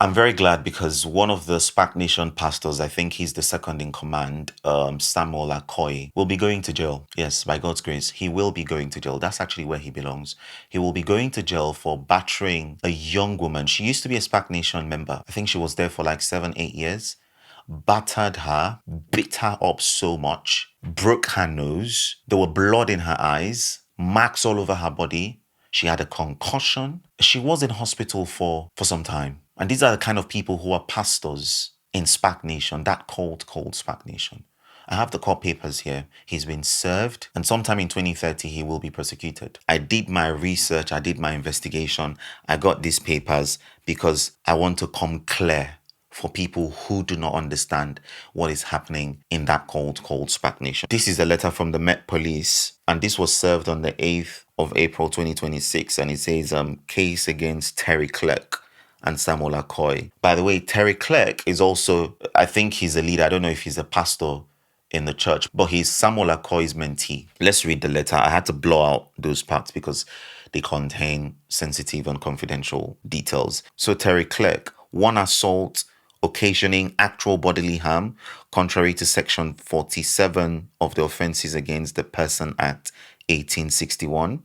I'm very glad because one of the Spac Nation pastors, I think he's the second in command, Samuel Akokhia, will be going to jail. Yes, by God's grace, he will be going to jail. That's actually where he belongs. He will be going to jail for battering a young woman. She used to be a Spac Nation member. I think she was there for like 7, 8 years. Battered her, beat her up so much, broke her nose. There were blood in her eyes, marks all over her body. She had a concussion. She was in hospital for some time. And these are the kind of people who are pastors in Spac Nation, that cold Spac Nation. I have the court papers here. He's been served, and sometime in 2030, he will be prosecuted. I did my research, I did my investigation. I got these papers because I want to come clear for people who do not understand what is happening in that cold Spac Nation. This is a letter from the Met Police, and this was served on the 8th of April 2026, and it says, case against Terry Clerk and Samuel Akokhia. By the way, Terry Clerk is also, I think he's a leader. I don't know if he's a pastor in the church, but he's Samuel Akokh's mentee. Let's read the letter. I had to blow out those parts because they contain sensitive and confidential details. So Terry Clerk, one assault occasioning actual bodily harm, contrary to Section 47 of the Offences Against the Person Act 1861.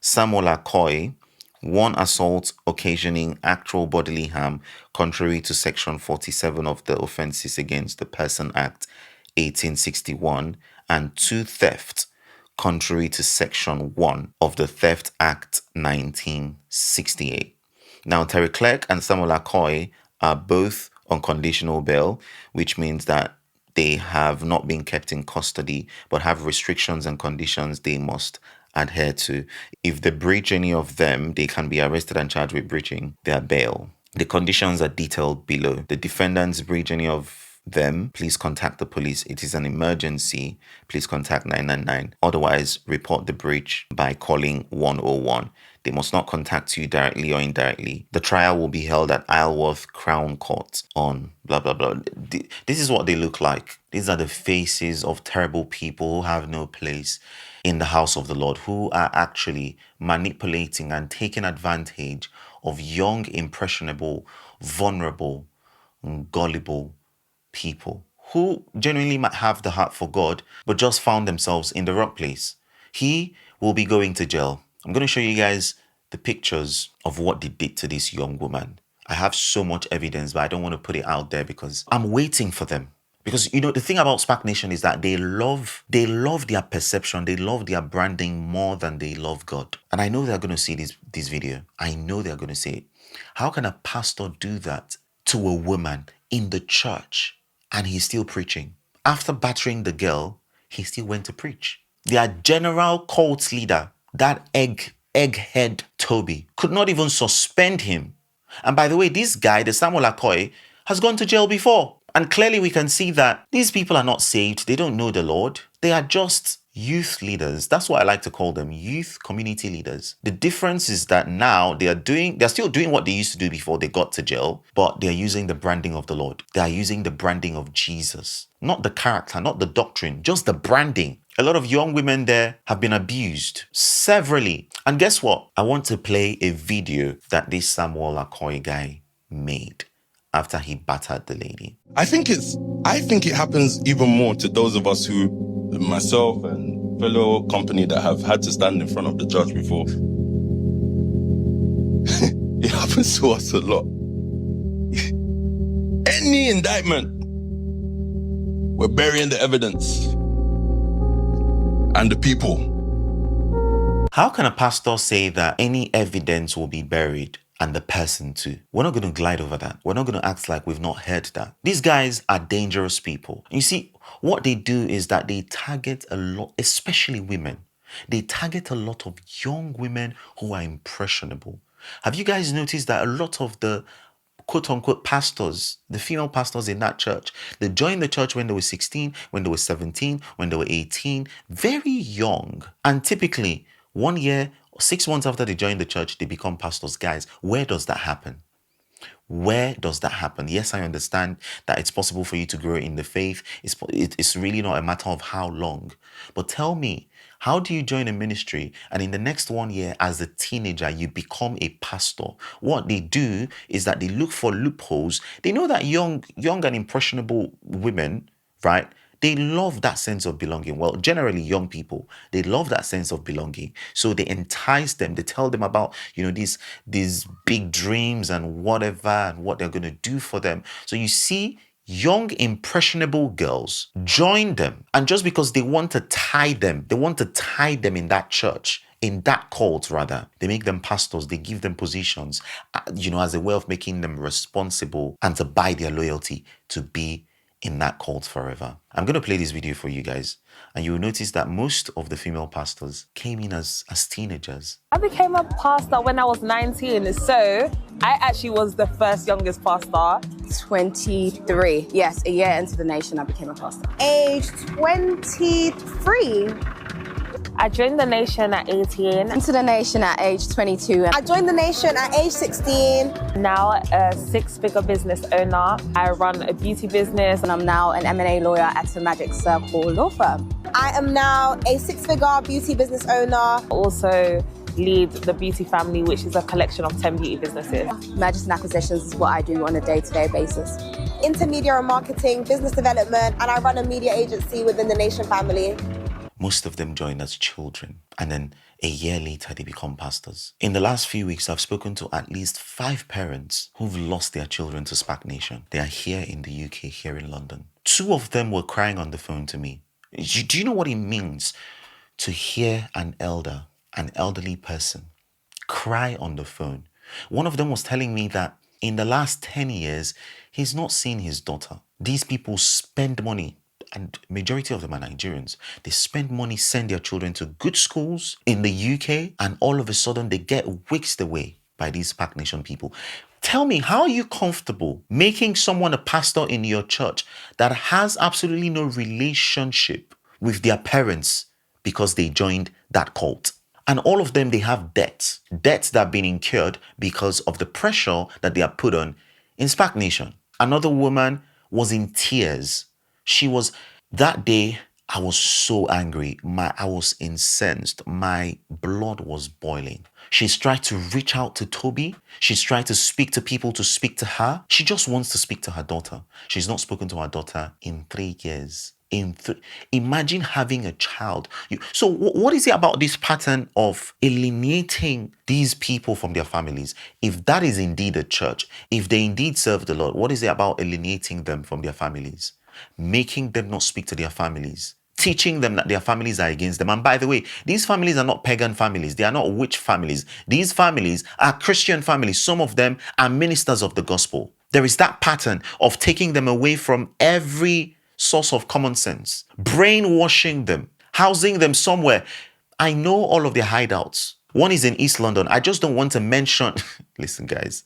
Samuel Akokhia, one assault occasioning actual bodily harm, contrary to Section 47 of the Offences Against the Person Act 1861, and two thefts, contrary to Section 1 of the Theft Act 1968. Now, Terry Clerk and Samuel Akokhia are both on conditional bail, which means that they have not been kept in custody, but have restrictions and conditions they must adhere to. If they breach any of them, they can be arrested and charged with breaching their bail. The conditions are detailed below. The defendants breach any of them, please contact the police. It is an emergency. Please contact 999. Otherwise, report the breach by calling 101. They must not contact you directly or indirectly. The trial will be held at Isleworth Crown Court on blah, blah, blah. This is what they look like. These are the faces of terrible people who have no place in the house of the Lord, who are actually manipulating and taking advantage of young, impressionable, vulnerable, gullible people who genuinely might have the heart for God, but just found themselves in the wrong place. He will be going to jail. I'm going to show you guys the pictures of what they did to this young woman. I have so much evidence, but I don't want to put it out there because I'm waiting for them. Because, you know, the thing about Spac Nation is that they love their perception, they love their branding more than they love God. And I know they're going to see this video. I know they're going to see it. How can a pastor do that to a woman in the church and he's still preaching? After battering the girl, he still went to preach. Their general cult leader, that egghead Toby, could not even suspend him. And by the way, this guy, the Samuel Akokhia, has gone to jail before. And clearly we can see that these people are not saved. They don't know the Lord. They are just youth leaders. That's what I like to call them, youth community leaders. The difference is that now they're still doing what they used to do before they got to jail, but they're using the branding of the Lord. They are using the branding of Jesus, not the character, not the doctrine, just the branding. A lot of young women there have been abused severally. And guess what? I want to play a video that this Samuel Akokhia guy made after he battered the lady. I think it happens even more to those of us who, myself and fellow company, that have had to stand in front of the judge before. It happens to us a lot. Any indictment, we're burying the evidence and the people. How can a pastor say that any evidence will be buried and the person too? We're not going to glide over that. We're not going to act like we've not heard that. These guys are dangerous people. You see, what they do is that they target a lot, especially women. They target a lot of young women who are impressionable. Have you guys noticed that a lot of the quote-unquote pastors, the female pastors in that church, they joined the church when they were 16, when they were 17, when they were 18, very young. And typically, 1 year, 6 months after they join the church, they become pastors. Guys, where does that happen? Where does that happen? Yes, I understand that it's possible for you to grow in the faith. It's really not a matter of how long. But tell me, How do you join a ministry and in the next 1 year as a teenager, you become a pastor? What they do is that they look for loopholes. They know that young and impressionable women, right? They love that sense of belonging. Well, generally young people, they love that sense of belonging. So they entice them. They tell them about, these big dreams and whatever and what they're going to do for them. So you see young impressionable girls join them, and just because they want to tie them in that church, in that cult rather, they make them pastors, they give them positions, as a way of making them responsible and to buy their loyalty to be in that cult forever. I'm going to play this video for you guys, and you will notice that most of the female pastors came in as teenagers. I became a pastor when I was 19, so I actually was the first youngest pastor. 23. Yes, a year into the nation, I became a pastor. Age 23. I joined the nation at 18. Into the nation at age 22. I joined the nation at age 16. Now a 6-figure business owner. I run a beauty business. And I'm now an M&A lawyer at a Magic Circle law firm. I am now a 6-figure beauty business owner. Also lead the Beauty Family, which is a collection of 10 beauty businesses. Mergers and acquisitions is what I do on a day-to-day basis. Intermediary marketing, business development, and I run a media agency within the Nation family. Most of them join as children, and then a year later they become pastors. In the last few weeks, I've spoken to at least 5 parents who've lost their children to Spac Nation. They are here in the UK, here in London. 2 of them were crying on the phone to me. Do you know what it means to hear an elderly person, cry on the phone? One of them was telling me that in the last 10 years, he's not seen his daughter. These people spend money, and majority of them are Nigerians. They spend money, send their children to good schools in the UK, and all of a sudden they get whisked away by these Spac Nation people. Tell me, how are you comfortable making someone a pastor in your church that has absolutely no relationship with their parents because they joined that cult? And all of them, they have debts that have been incurred because of the pressure that they are put on in Spac Nation. Another woman was in tears. That day, I was so angry. I was incensed. My blood was boiling. She's tried to reach out to Toby. She's tried to speak to people to speak to her. She just wants to speak to her daughter. She's not spoken to her daughter in 3 years. Imagine having a child. So what is it about this pattern of alienating these people from their families? If that is indeed a church, if they indeed serve the Lord, what is it about alienating them from their families? Making them not speak to their families, teaching them that their families are against them. And by the way, these families are not pagan families. They are not witch families. These families are Christian families. Some of them are ministers of the gospel. There is that pattern of taking them away from every source of common sense, brainwashing them, housing them somewhere. I know all of their hideouts. One is in East London. I just don't want to mention. Listen, guys,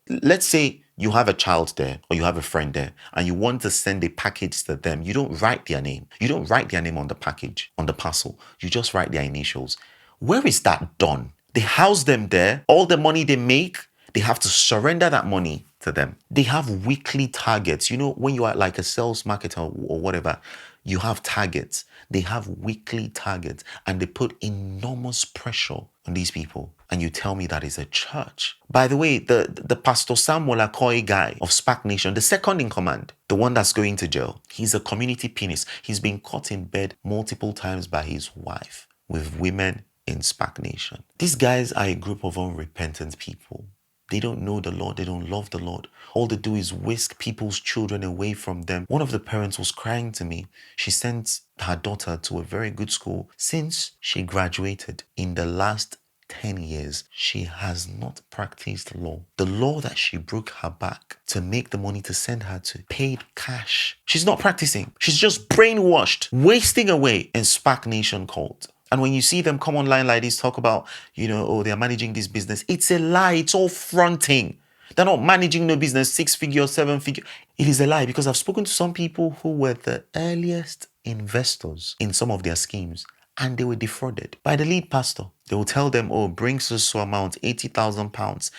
let's say you have a child there or you have a friend there and you want to send a package to them. You don't write their name. You don't write their name on the package, on the parcel. You just write their initials. Where is that done? They house them there. All the money they make, they have to surrender that money to them. They have weekly targets. When you are like a sales marketer or whatever, you have targets. They have weekly targets and they put enormous pressure on these people. And you tell me that is a church. By the way, the Pastor Samuel Akokhia guy of Spac Nation, the second in command, the one that's going to jail, he's a community penis. He's been caught in bed multiple times by his wife with women in Spac Nation. These guys are a group of unrepentant people. They don't know the Lord. They don't love the Lord. All they do is whisk people's children away from them. One of the parents was crying to me. She sent her daughter to a very good school. Since she graduated in the last 10 years, she has not practiced law. The law that she broke her back to make the money to send her to paid cash. She's not practicing. She's just brainwashed, wasting away in Spac Nation cult. And when you see them come online like this, talk about, they're managing this business. It's a lie. It's all fronting. They're not managing no business, 6-figure, 7-figure. It is a lie because I've spoken to some people who were the earliest investors in some of their schemes. and they were defrauded by the lead pastor. They will tell them, oh, bring so amount, £80,000.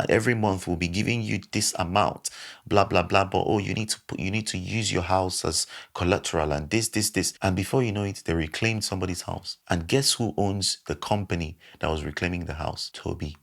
Every month we'll be giving you this amount, blah, blah, blah. But oh, you need to use your house as collateral and this. And before you know it, they reclaimed somebody's house. And guess who owns the company that was reclaiming the house? Toby.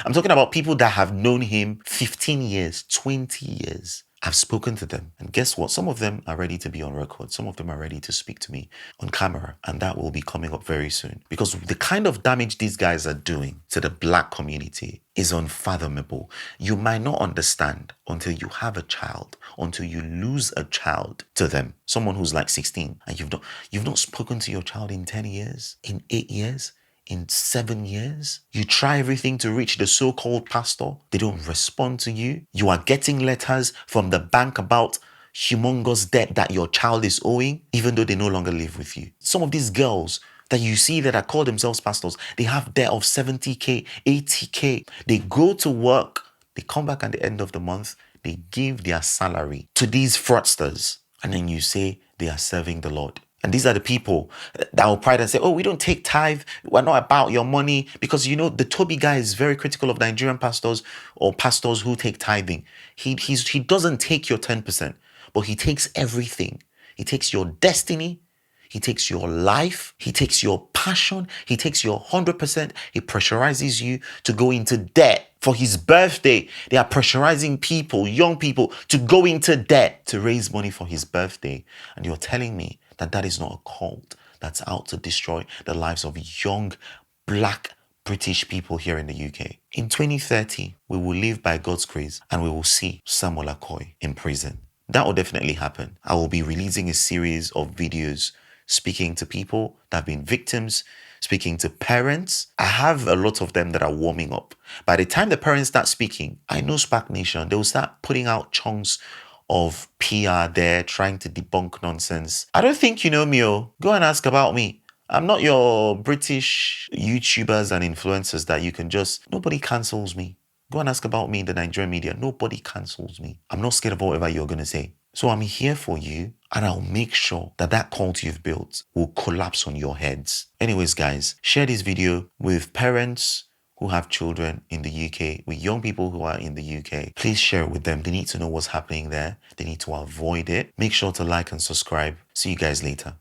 I'm talking about people that have known him 15 years, 20 years. I've spoken to them, and guess what? Some of them are ready to be on record. Some of them are ready to speak to me on camera, and that will be coming up very soon. Because the kind of damage these guys are doing to the black community is unfathomable. You might not understand until you have a child, until you lose a child to them. Someone who's like 16, and you've not spoken to your child in 10 years, in 8 years. In 7 years, you try everything to reach the so-called pastor. They don't respond to you. You are getting letters from the bank about humongous debt that your child is owing, even though they no longer live with you. Some of these girls that you see that are called themselves pastors, they have debt of 70K, 80K. They go to work, they come back at the end of the month, they give their salary to these fraudsters, and then you say they are serving the Lord. And these are the people that will pride and say, oh, we don't take tithe. We're not about your money. Because, you know, the Toby guy is very critical of Nigerian pastors or pastors who take tithing. He doesn't take your 10%, but he takes everything. He takes your destiny. He takes your life. He takes your passion. He takes your 100%. He pressurizes you to go into debt. For his birthday, they are pressurizing people, young people, to go into debt to raise money for his birthday. And you're telling me that is not a cult that's out to destroy the lives of young black British people here in the UK. In 2030, we will live by God's grace and we will see Samuel Akokhia in prison. That will definitely happen. I will be releasing a series of videos speaking to people that have been victims, speaking to parents. I have a lot of them that are warming up. By the time the parents start speaking, I know Spac Nation, they will start putting out chunks of PR there, trying to debunk nonsense. I don't think you know me. Go and ask about me. I'm not your British YouTubers and influencers that you can just... Nobody cancels me. Go and ask about me in the Nigerian media. Nobody cancels me. I'm not scared of whatever you're going to say. So I'm here for you, and I'll make sure that that cult you've built will collapse on your heads. Anyways, guys, share this video with parents who have children in the UK, with young people who are in the UK. Please share it with them. They need to know what's happening there. They need to avoid it. Make sure to like and subscribe. See you guys later.